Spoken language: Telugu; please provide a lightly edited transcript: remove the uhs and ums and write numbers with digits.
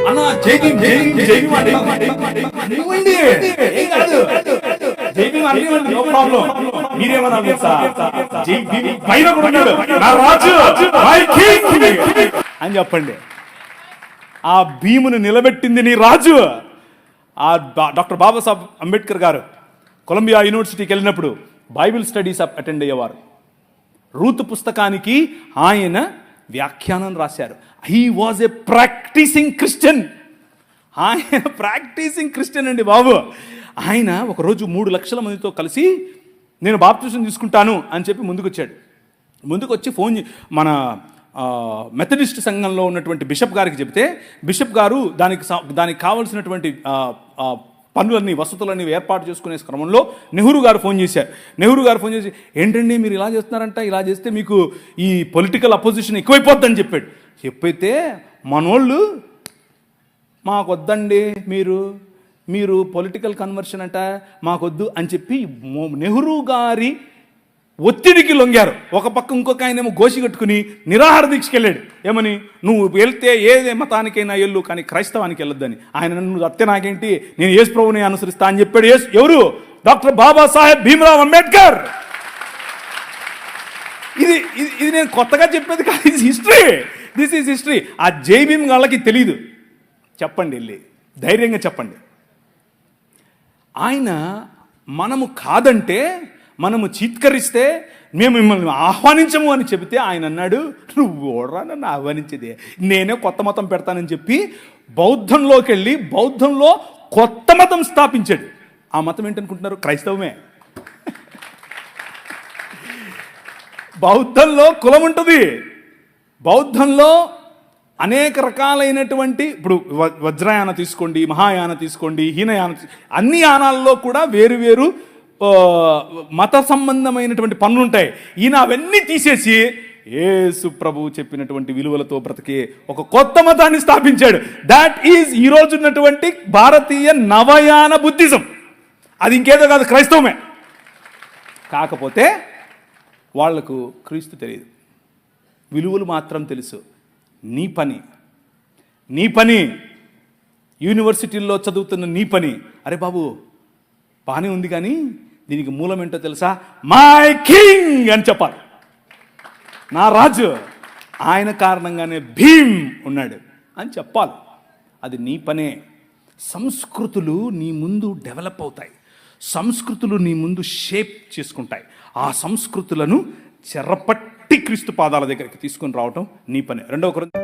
అన్న జైబీం అనివ్వండి, ఏం కాదు, జైబీం అనివ్వండి, నో ప్రాబ్లం. మీరేమన్నా జైబీం పైన కూడా ఉన్నాడు, నా రాజు మై కింగ్ అని చెప్పండి. ఆ భీమును నిలబెట్టింది నీ రాజు. ఆ డాక్టర్ బాబాసాహెబ్ అంబేద్కర్ గారు కొలంబియా యూనివర్సిటీకి వెళ్ళినప్పుడు బైబిల్ స్టడీస్ అటెండ్ అయ్యేవారు. రూత్ పుస్తకానికి ఆయన వ్యాఖ్యానం రాశారు. He was a practising Christian. ఆయన ప్రాక్టీసింగ్ క్రిస్టియన్ అండి బాబు. ఆయన ఒకరోజు 3 లక్షల మందితో కలిసి నేను బాప్టిజం తీసుకుంటాను అని చెప్పి ముందుకు వచ్చి ఫోన్ మన మెథడిస్ట్ సంఘంలో ఉన్నటువంటి బిషప్ గారికి చెబితే, బిషప్ గారు దానికి కావలసినటువంటి పనులన్నీ వసతులన్నీ ఏర్పాటు చేసుకునే క్రమంలో నెహ్రూ గారు ఫోన్ చేసి ఏంటండి మీరు ఇలా చేస్తున్నారంట, ఇలా చేస్తే మీకు ఈ పొలిటికల్ అపోజిషన్ ఎక్కువైపోద్దని చెప్పైతే మనోళ్ళు మాకొద్దండి, మీరు పొలిటికల్ కన్వర్షన్ అంట మాకొద్దు అని చెప్పి నెహ్రూ గారి ఒత్తిడికి లొంగారు. ఒక పక్క ఇంకొక ఆయనేమో గోసి కట్టుకుని నిరాహార దీక్షకి వెళ్ళాడు. ఏమని, నువ్వు వెళ్తే ఏ మతానికైనా వెళ్ళు కానీ క్రైస్తవానికి వెళ్ళొద్దని. ఆయన నన్ను అత్తే నాకేంటి, నేను యేసు ప్రభువుని అనుసరిస్తా అని చెప్పాడు. ఎవరు? డాక్టర్ బాబాసాహెబ్ భీమ్రావ్ అంబేద్కర్. ఇది నేను కొత్తగా చెప్పేది కాదు, దిస్ ఈజ్ హిస్టరీ. ఆ జై భీమ్ వాళ్ళకి తెలియదు. చెప్పండి, వెళ్ళి ధైర్యంగా చెప్పండి. ఆయన మనము కాదంటే, మనము చీత్కరిస్తే మేము మిమ్మల్ని ఆహ్వానించము అని చెబితే ఆయన అన్నాడు, నువ్వు ఓడరా నన్ను ఆహ్వానించేది, నేనే కొత్త మతం పెడతానని చెప్పి బౌద్ధంలోకి వెళ్ళి బౌద్ధంలో కొత్త మతం స్థాపించాడు. ఆ మతం ఏంటనుకుంటున్నారు? క్రైస్తవమే. బౌద్ధంలో కులం ఉంటుంది. బౌద్ధంలో అనేక రకాలైనటువంటి, ఇప్పుడు వజ్రయాన తీసుకోండి, మహాయాన తీసుకోండి, హీనయాన, అన్ని యానాల్లో కూడా వేరు మత సంబంధమైనటువంటి పనులు ఉంటాయి. ఈయన అవన్నీ తీసేసి యేసు ప్రభు చెప్పినటువంటి విలువలతో బ్రతికే ఒక కొత్త మతాన్ని స్థాపించాడు. దాట్ ఈజ్ ఈ రోజు ఉన్నటువంటి భారతీయ నవయాన బుద్ధిజం. అది ఇంకేదో కాదు, క్రైస్తవమే. కాకపోతే వాళ్లకు క్రీస్తు తెలియదు, విలువలు మాత్రం తెలుసు. నీ పని యూనివర్సిటీల్లో చదువుతున్న నీ పని, అరే బాబు బాగానే ఉంది కానీ దీనికి మూలం ఏంటో తెలుసా? మై కింగ్ అని చెప్పాలి. నా రాజు, ఆయన కారణంగానే భీమ్ ఉన్నాడు అని చెప్పాలి. అది నీ పనే. సంస్కృతులు నీ ముందు డెవలప్ అవుతాయి, సంస్కృతులు నీ ముందు షేప్ చేసుకుంటాయి. ఆ సంస్కృతులను చెరపట్టి క్రీస్తు పాదాల దగ్గరికి తీసుకొని రావటం నీ పనే. 2